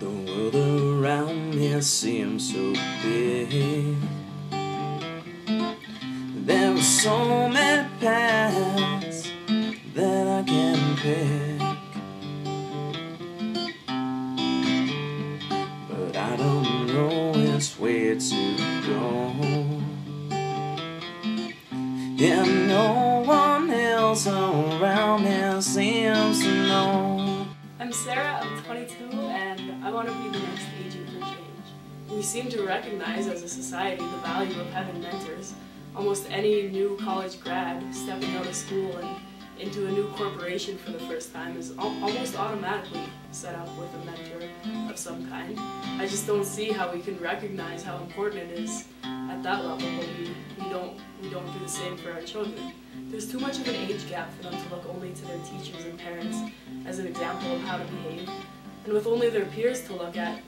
The world around me seems so big. There are so many paths that I can pick, but I don't know which way to go, and no one else around me seems to know. I'm Sarah, I'm 22, and I want to be the next Agent for Change. We seem to recognize as a society the value of having mentors. Almost any new college grad stepping out of school and into a new corporation for the first time is almost automatically set up with a mentor of some kind. I just don't see how we can recognize how important it is at that level, but we don't do the same for our children. There's too much of an age gap for them to look only to their teachers and parents as an example of how to behave, and with only their peers to look at,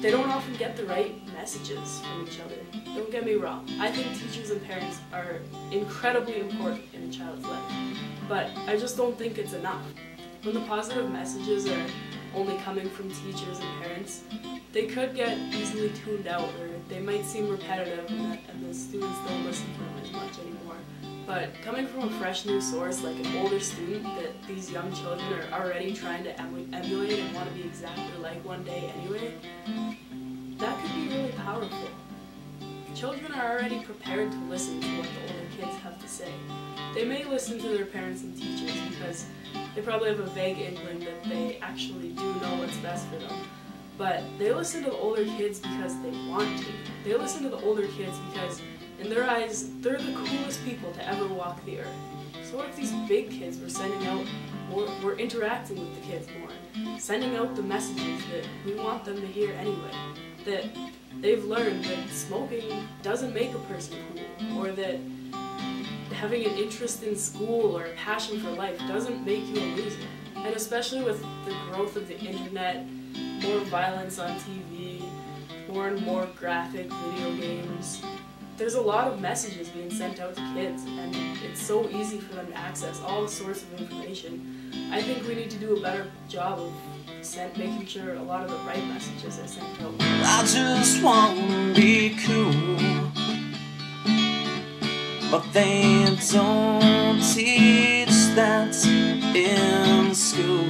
they don't often get the right messages from each other. Don't get me wrong, I think teachers and parents are incredibly important in a child's life, but I just don't think it's enough. When the positive messages are only coming from teachers and parents, they could get easily tuned out, or they might seem repetitive and the students don't listen to them as much anymore. But coming from a fresh new source like an older student that these young children are already trying to emulate and want to be exactly like one day anyway, that could be really powerful. Children are already prepared to listen to what the older kids have to say. They may listen to their parents and teachers because they probably have a vague inkling that they actually do know what's best for them. But they listen to the older kids because they want to. They listen to the older kids because, in their eyes, they're the coolest people to ever walk the earth. So what if these big kids were sending out, we're interacting with the kids more, sending out the messages that we want them to hear anyway, that they've learned that smoking doesn't make a person cool, or that having an interest in school or a passion for life doesn't make you a loser. And especially with the growth of the internet, more violence on TV, more and more graphic video games, there's a lot of messages being sent out to kids, and it's so easy for them to access all sorts of information. I think we need to do a better job of making sure a lot of the right messages are sent out. I just want to be cool, but they don't teach that in school.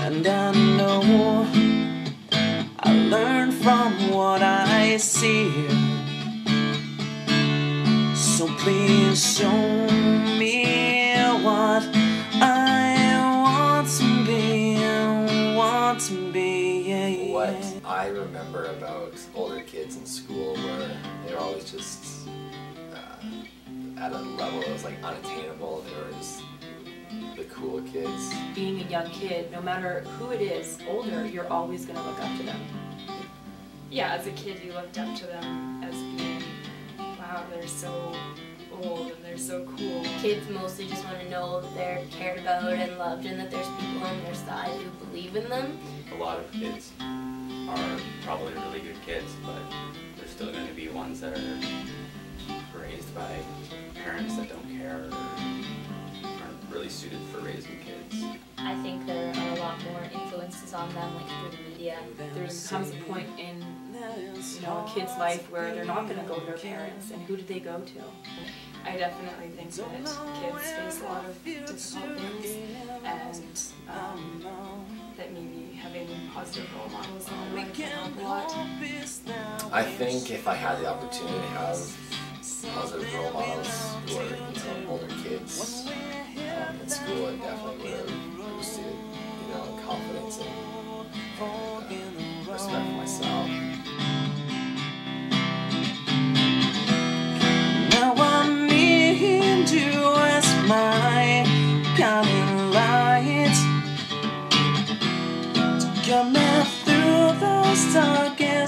And I know I learn from what I see, so please show me what I want to be, yeah. What I remember about older kids in school were they're always just at a level that was like unattainable. They were just the cool kids. Being a young kid, no matter who it is, older, you're always going to look up to them. Yeah, as a kid you looked up to them as being, wow, they're so old and they're so cool. Kids mostly just want to know that they're cared about and loved and that there's people on their side who believe in them. A lot of kids are probably really good kids, but there's still going to be ones that are raised by parents that don't care or aren't really suited for raising kids. I think there are a lot more influences on them, like through the media. There comes a point in a kid's life where they're not going to go to their parents, and who do they go to? I definitely think that kids face a lot of difficult things, and that maybe having positive role models in their life can help a lot. I think if I had the opportunity to have positive role models who are older kids in school, it definitely would have boosted confidence and respect for myself. Now I need you as my guiding light to get me through those darkest